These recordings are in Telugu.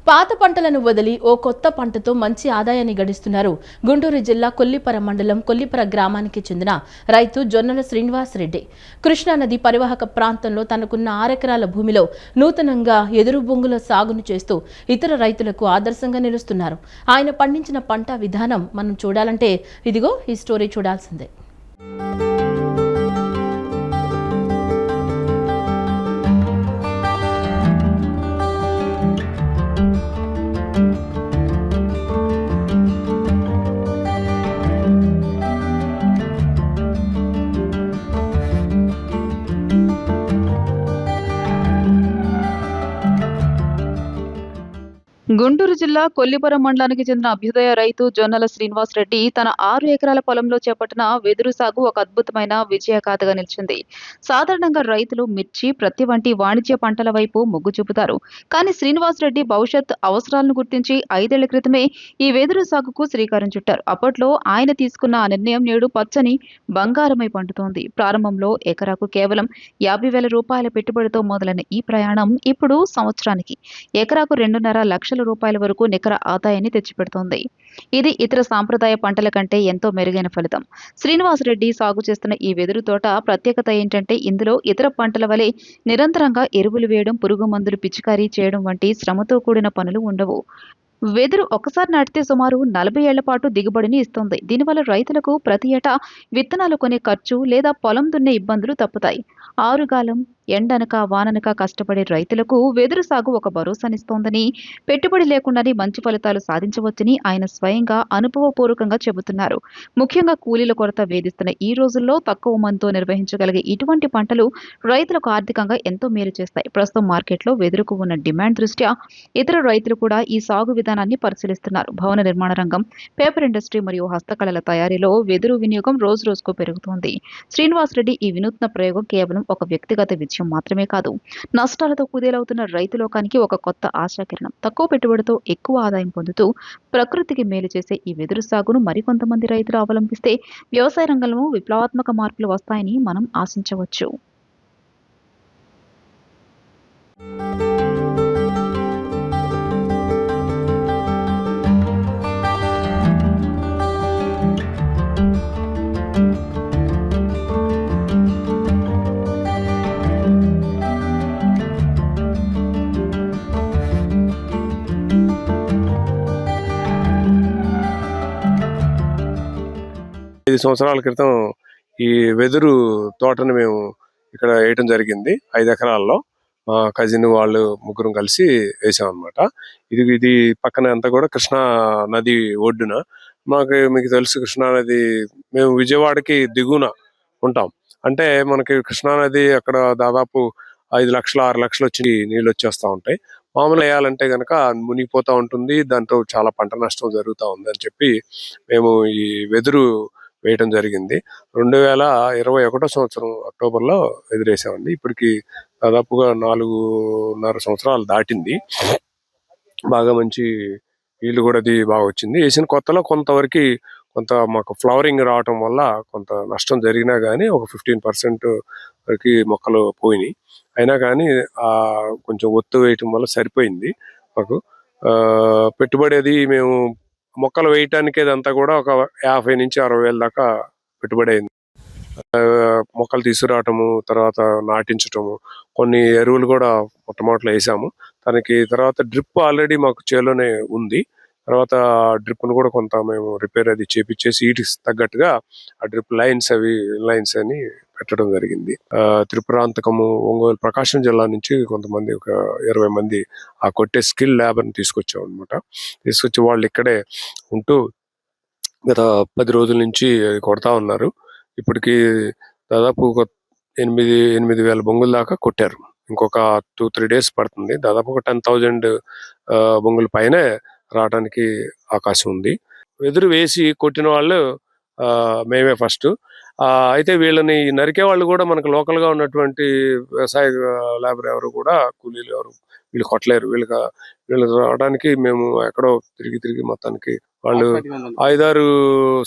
పాత పంటలను వదిలి ఓ కొత్త పంటతో మంచి ఆదాయాన్ని గడిస్తున్నారు గుంటూరు జిల్లా కొల్లిపర మండలం కొల్లిపర గ్రామానికి చెందిన రైతు జొన్నల శ్రీనివాస్ రెడ్డి. కృష్ణానది పరివాహక ప్రాంతంలో తనకున్న 6 ఎకరాల భూమిలో నూతనంగా ఎదురు బొంగుల సాగును చేస్తూ ఇతర రైతులకు ఆదర్శంగా నిలుస్తున్నారు. ఆయన పండించిన పంట విధానం మనం చూడాలంటే ఇదిగో ఈ స్టోరీ చూడాల్సిందే. గుంటూరు జిల్లా కొల్లిపర మండలానికి చెందిన అభ్యుదయ రైతు జొన్నల శ్రీనివాస్ రెడ్డి తన 6 ఎకరాల పొలంలో చేపట్టిన వెదురు సాగు ఒక అద్భుతమైన విజయగాథగా నిలిచింది. సాధారణంగా రైతులు మిర్చి, ప్రత్తి వంటి వాణిజ్య పంటల వైపు మొగ్గు చూపుతారు. కానీ శ్రీనివాస్ రెడ్డి భవిష్యత్ అవసరాలను గుర్తించి 5 ఏళ్ల క్రితమే ఈ వెదురు సాగుకు శ్రీకారం చుట్టారు. అప్పట్లో ఆయన తీసుకున్న ఆ నిర్ణయం నేడు పచ్చని బంగారమై పండుతోంది. ప్రారంభంలో ఎకరాకు కేవలం 50,000 రూపాయల పెట్టుబడితో మొదలైన ఈ ప్రయాణం ఇప్పుడు సంవత్సరానికి ఎకరాకు 2.5 లక్షల రూపాయల వరకు నికర ఆదాయాన్ని తెచ్చిపెడుతోంది. ఇది ఇతర సాంప్రదాయ పంటల కంటే ఎంతో మెరుగైన ఫలితం. శ్రీనివాస్ రెడ్డి సాగు చేస్తున్న ఈ వెదురు తోట ప్రత్యేకత ఏంటంటే ఇందులో ఇతర పంటల వలె నిరంతరంగా ఎరువులు వేయడం, పురుగు మందులు పిచికారీ చేయడం వంటి శ్రమతో కూడిన పనులు ఉండవు. వెదురు ఒకసారి నాటితే సుమారు 40 ఏళ్ల పాటు దిగుబడిని ఇస్తుంది. దీనివల్ల రైతులకు ప్రతి ఏటా విత్తనాలు కొనే ఖర్చు లేదా పొలం దున్నే ఇబ్బందులు తప్పుతాయి. ఆరుగాలం ఎండనక వాననక కష్టపడే రైతులకు వెదురు సాగు ఒక భరోసానిస్తోందని, పెట్టుబడి లేకుండానే మంచి ఫలితాలు సాధించవచ్చని ఆయన స్వయంగా అనుభవపూర్వకంగా చెబుతున్నారు. ముఖ్యంగా కూలీల కొరత వేధిస్తున్న ఈ రోజుల్లో తక్కువ మందితో నిర్వహించగలిగే ఇటువంటి పంటలు రైతులకు ఆర్థికంగా ఎంతో మేలు చేస్తాయి. ప్రస్తుతం మార్కెట్లో వెదురుకు ఉన్న డిమాండ్ దృష్ట్యా ఇతర రైతులు కూడా ఈ సాగు విధానాన్ని పరిశీలిస్తున్నారు. భవన నిర్మాణ రంగం, పేపర్ ఇండస్ట్రీ మరియు హస్తకళల తయారీలో వెదురు వినియోగం రోజు రోజుకు పెరుగుతోంది. శ్రీనివాస్ రెడ్డి ఈ వినూత్న ప్రయోగం కేవలం ఒక వ్యక్తిగత విజయం మాత్రమే కాదు, నష్టాలతో కుదేలవుతున్న రైతు లోకానికి ఒక కొత్త ఆశాకిరణం. తక్కువ పెట్టుబడితో ఎక్కువ ఆదాయం పొందుతూ ప్రకృతికి మేలు చేసే ఈ వెదురు సాగును మరికొంతమంది రైతులు అవలంబిస్తే వ్యవసాయ రంగంలో విప్లవాత్మక మార్పులు వస్తాయని మనం ఆశించవచ్చు. ఐదు సంవత్సరాల క్రితం ఈ వెదురు తోటను మేము ఇక్కడ వేయటం జరిగింది. 5 ఎకరాల్లో మా కజిన్ వాళ్ళు ముగ్గురం కలిసి వేసాం అనమాట. ఇది పక్కన అంతా కూడా కృష్ణా నది ఒడ్డున. మీకు తెలుసు కృష్ణా నది, మేము విజయవాడకి దిగువన ఉంటాం. అంటే మనకి కృష్ణా నది అక్కడ దాదాపు 5 లక్షలు 6 లక్షలు వచ్చి నీళ్ళు వచ్చేస్తూ ఉంటాయి. మామూలు వేయాలంటే కనుక మునిగిపోతూ ఉంటుంది. దాంతో చాలా పంట నష్టం జరుగుతూ ఉంది అని చెప్పి మేము ఈ వెదురు వేయటం జరిగింది. 2021 సంవత్సరం అక్టోబర్లో ఎదురేసామండి. ఇప్పటికి దాదాపుగా 4.5 సంవత్సరాలు దాటింది. బాగా మంచి ఈల్డ్ కూడా అది బాగా వచ్చింది. వేసిన కొత్తలో కొంత మాకు ఫ్లవరింగ్ రావటం వల్ల కొంత నష్టం జరిగినా కానీ ఒక 15% వరకు మొక్కలు పోయినాయి. అయినా కానీ కొంచెం ఒత్తు వేయటం వల్ల సరిపోయింది మాకు. పెట్టుబడి అది మేము మొక్కలు వేయటానికి అదంతా కూడా ఒక 50 నుంచి 60 వేల దాకా పెట్టుబడి అయింది. మొక్కలు తీసుకురావటము, తర్వాత నాటించటము, కొన్ని ఎరువులు కూడా మొట్టమొదటిలో వేసాము. తర్వాత డ్రిప్ ఆల్రెడీ మాకు చేలోనే ఉంది. తర్వాత డ్రిప్ను కూడా కొంత మేము రిపేర్ అది చేపించేసి వీటికి తగ్గట్టుగా ఆ డ్రిప్ లైన్స్ అని పెట్టడం జరిగింది. త్రిపురాంతకము, ఒంగోలు, ప్రకాశం జిల్లా నుంచి కొంతమంది ఒక 20 మంది ఆ కొట్టే స్కిల్ ల్యాబ్ని తీసుకొచ్చాం అనమాట. తీసుకొచ్చి వాళ్ళు ఇక్కడే ఉంటూ గత 10 రోజుల నుంచి కొడతా ఉన్నారు. ఇప్పటికి దాదాపు ఒక 8,000 బొంగుల దాకా కొట్టారు. ఇంకొక 2-3 డేస్ పడుతుంది. దాదాపు ఒక 10,000 బొంగుల పైనే రావడానికి అవకాశం ఉంది. వెదురు వేసి కొట్టిన వాళ్ళు మేమే ఫస్ట్. అయితే వీళ్ళని నరికే వాళ్ళు కూడా మనకు లోకల్గా ఉన్నటువంటి వ్యవసాయ లేబర్ ఎవరు కూడా, కూలీలు ఎవరు వీళ్ళు కొట్టలేరు. వీళ్ళకి రావడానికి మేము ఎక్కడో తిరిగి మొత్తానికి వాళ్ళు 5-6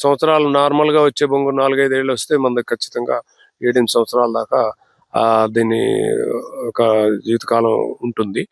సంవత్సరాలు నార్మల్గా వచ్చే బొంగు 4-5 ఏళ్ళు వస్తే మన దగ్గర ఖచ్చితంగా 7-8 సంవత్సరాల దాకా దీన్ని ఒక జీవితకాలం ఉంటుంది.